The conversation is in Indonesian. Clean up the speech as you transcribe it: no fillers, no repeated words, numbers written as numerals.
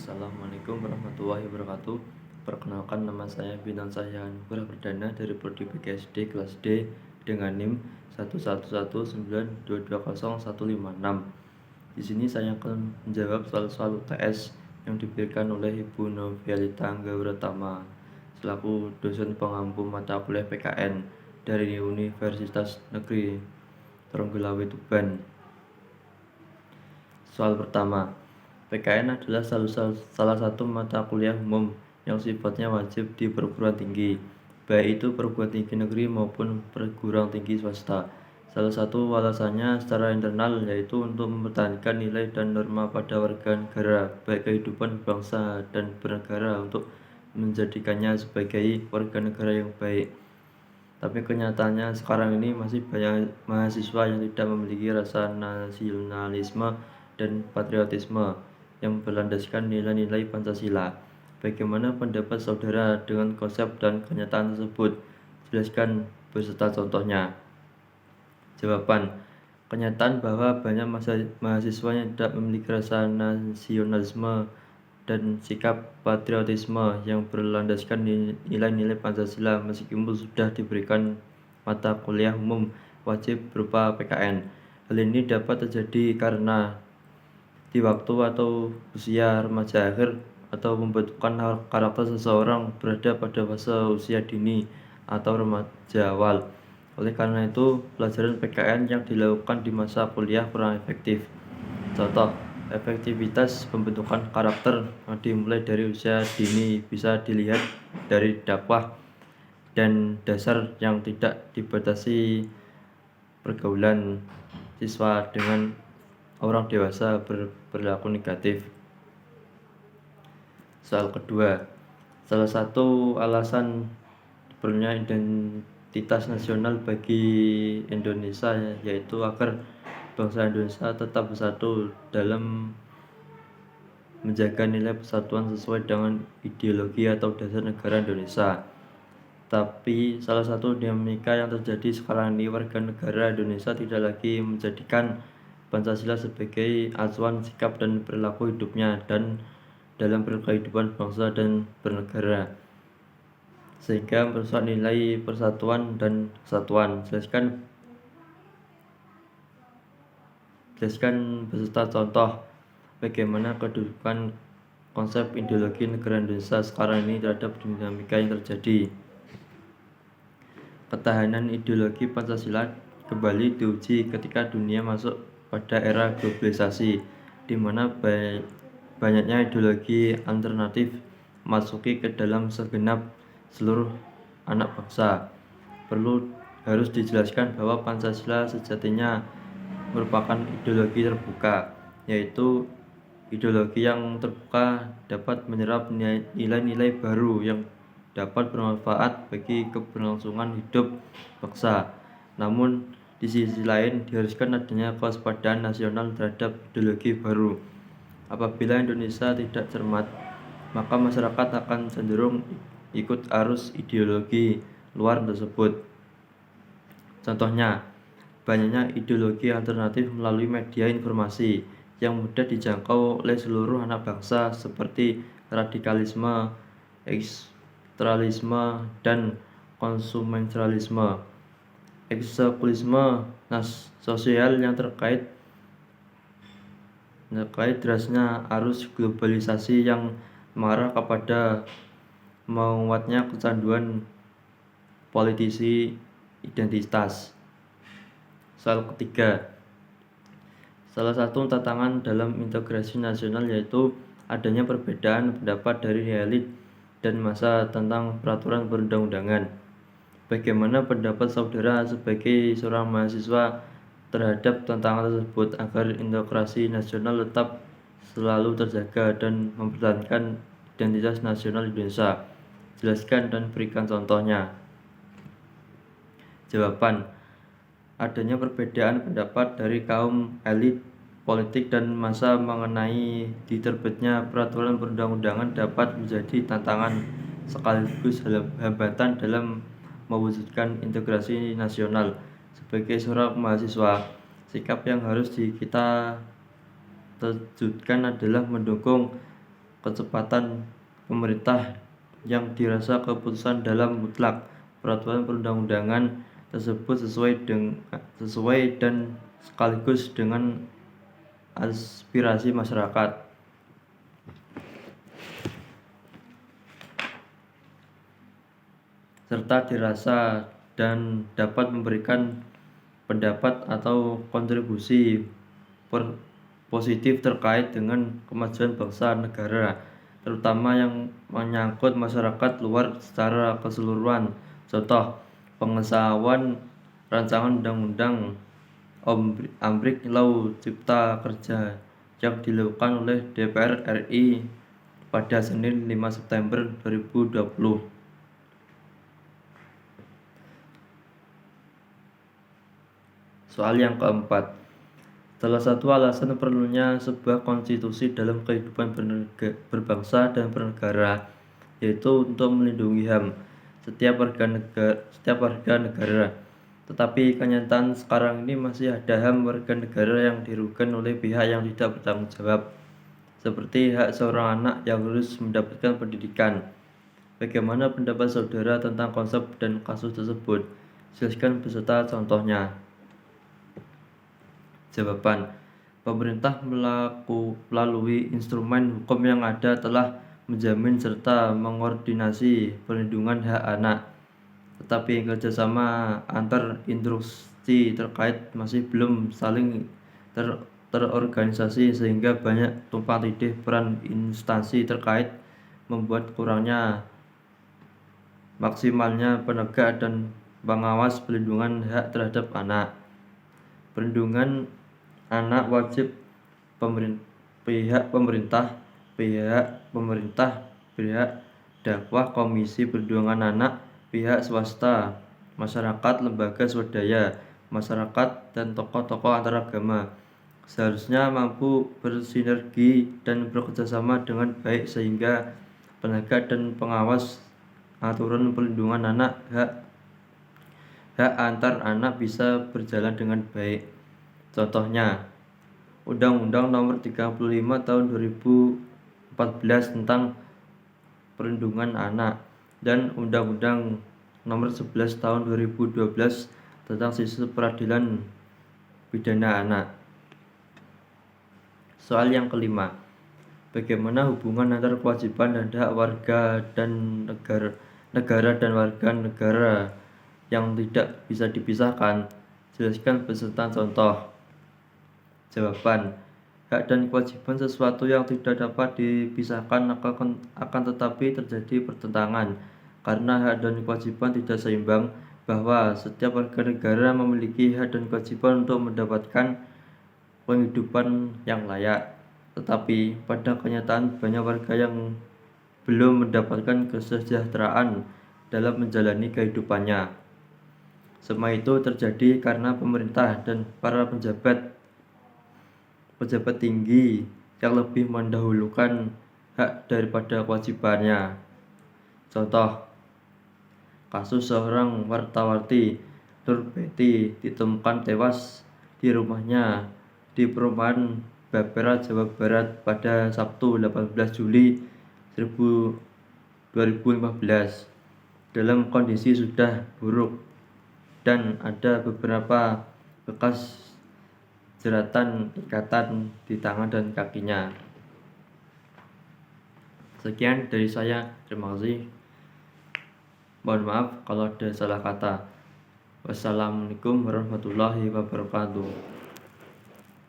Assalamualaikum warahmatullahi wabarakatuh. Perkenalkan, nama saya Bintang Cahya Anugrah Perdana dari Prodi PGSD kelas D dengan NIM 11192201556. Di sini saya akan menjawab soal-soal UTS yang diberikan oleh Ibu Novialita Anggauratama selaku dosen pengampu mata kuliah PKN dari Universitas Negeri Tronggolawe Tuban. Soal pertama, PKN adalah salah satu mata kuliah umum yang sifatnya wajib di perguruan tinggi, baik itu perguruan tinggi negeri maupun perguruan tinggi swasta. Salah satu alasannya secara internal yaitu untuk mempertahankan nilai dan norma pada warga negara, baik kehidupan bangsa dan bernegara untuk menjadikannya sebagai warga negara yang baik. Tapi kenyataannya sekarang ini masih banyak mahasiswa yang tidak memiliki rasa nasionalisme dan patriotisme yang berlandaskan nilai-nilai Pancasila. Bagaimana pendapat saudara dengan konsep dan kenyataan tersebut? Jelaskan beserta contohnya. Jawaban: kenyataan bahwa banyak mahasiswa yang tidak memiliki rasa nasionalisme dan sikap patriotisme yang berlandaskan nilai-nilai Pancasila meskipun sudah diberikan mata kuliah umum wajib berupa PKN. Hal ini dapat terjadi karena di waktu atau usia remaja akhir atau pembentukan karakter seseorang berada pada fase usia dini atau remaja awal. Oleh karena itu, pelajaran PKN yang dilakukan di masa kuliah kurang efektif. Contoh, efektivitas pembentukan karakter yang dimulai dari usia dini bisa dilihat dari dakwah dan dasar yang tidak dibatasi pergaulan siswa dengan orang dewasa berperilaku negatif. Soal kedua, salah satu alasan perlunya identitas nasional bagi Indonesia yaitu agar bangsa Indonesia tetap bersatu dalam menjaga nilai persatuan sesuai dengan ideologi atau dasar negara Indonesia. Tapi salah satu dinamika yang terjadi sekarang ini, warga negara Indonesia tidak lagi menjadikan Pancasila sebagai acuan sikap dan perilaku hidupnya dan dalam berkehidupan bangsa dan bernegara, sehingga merusak nilai persatuan dan kesatuan. Jelaskan beserta contoh bagaimana kedudukan konsep ideologi negara Indonesia sekarang ini terhadap dinamika yang terjadi. Ketahanan ideologi Pancasila kembali diuji ketika dunia masuk pada era globalisasi, di mana banyaknya ideologi alternatif masuki ke dalam seluruh anak bangsa. Harus dijelaskan bahwa Pancasila sejatinya merupakan ideologi terbuka, yaitu ideologi yang terbuka dapat menyerap nilai-nilai baru yang dapat bermanfaat bagi keberlangsungan hidup bangsa. Namun di sisi lain diharuskan adanya kewaspadaan nasional terhadap ideologi baru. Apabila Indonesia tidak cermat, maka masyarakat akan cenderung ikut arus ideologi luar tersebut. Contohnya, banyaknya ideologi alternatif melalui media informasi yang mudah dijangkau oleh seluruh anak bangsa seperti radikalisme, ekstremisme, dan konsumensialisme. Eksekulisme sosial yang terkait derasnya arus globalisasi yang mengarah kepada menguatnya kecanduan politisi identitas. Soal ketiga, salah satu tantangan dalam integrasi nasional yaitu adanya perbedaan pendapat dari elit dan massa tentang peraturan perundang-undangan. Bagaimana pendapat saudara sebagai seorang mahasiswa terhadap tantangan tersebut agar integrasi nasional tetap selalu terjaga dan mempertahankan identitas nasional Indonesia? Jelaskan dan berikan contohnya. Jawaban: adanya perbedaan pendapat dari kaum elit politik dan massa mengenai diterbitnya peraturan perundang-undangan dapat menjadi tantangan sekaligus hambatan dalam mewujudkan integrasi nasional. Sebagai seorang mahasiswa, sikap yang harus kita terjudkan adalah mendukung kecepatan pemerintah yang dirasa keputusan dalam mutlak peraturan perundang-undangan tersebut sesuai dan sekaligus dengan aspirasi masyarakat, serta dirasa dan dapat memberikan pendapat atau kontribusi positif terkait dengan kemajuan bangsa negara, terutama yang menyangkut masyarakat luar secara keseluruhan. Contoh, pengesahan rancangan undang-undang Omnibus Law Cipta Kerja yang dilakukan oleh DPR RI pada Senin 5 September 2020. Soal yang keempat, salah satu alasan perlunya sebuah konstitusi dalam kehidupan berbangsa dan bernegara yaitu untuk melindungi HAM setiap warga negara. Tetapi kenyataan sekarang ini masih ada HAM warga negara yang dirugikan oleh pihak yang tidak bertanggung jawab, seperti hak seorang anak yang harus mendapatkan pendidikan. Bagaimana pendapat saudara tentang konsep dan kasus tersebut? Jelaskan beserta contohnya. Jawaban, pemerintah melalui instrumen hukum yang ada telah menjamin serta mengkoordinasi perlindungan hak anak, tetapi kerjasama antar instansi terkait masih belum saling terorganisasi sehingga banyak tumpang tindih peran instansi terkait membuat kurangnya maksimalnya penegak dan pengawas perlindungan hak terhadap anak. Perlindungan anak wajib pihak pemerintah, pihak dakwah, komisi perlindungan anak, pihak swasta, masyarakat, lembaga swadaya, masyarakat, dan tokoh-tokoh antaragama seharusnya mampu bersinergi dan bekerjasama dengan baik sehingga penegak dan pengawas aturan perlindungan anak hak antar anak bisa berjalan dengan baik. Contohnya, Undang-Undang Nomor 35 Tahun 2014 tentang Perlindungan Anak dan Undang-Undang Nomor 11 Tahun 2012 tentang Sistem Peradilan Pidana Anak. Soal yang kelima, bagaimana hubungan antara kewajiban dan hak warga dan negara dan warga negara yang tidak bisa dipisahkan? Jelaskan beserta contoh. Jawaban, hak dan kewajiban sesuatu yang tidak dapat dipisahkan akan tetapi terjadi pertentangan karena hak dan kewajiban tidak seimbang, bahwa setiap warga negara memiliki hak dan kewajiban untuk mendapatkan penghidupan yang layak, tetapi pada kenyataan banyak warga yang belum mendapatkan kesejahteraan dalam menjalani kehidupannya. Semua itu terjadi karena pemerintah dan para pejabat tinggi yang lebih mendahulukan hak daripada kewajibannya. Contoh, kasus seorang wartawarti Nur Betty ditemukan tewas di rumahnya di perumahan Bapera, Jawa Barat pada Sabtu 18 Juli 2015 dalam kondisi sudah buruk dan ada beberapa bekas jeratan ikatan di tangan dan kakinya. Sekian dari saya, terima kasih. Mohon maaf kalau ada salah kata. Wassalamualaikum warahmatullahi wabarakatuh.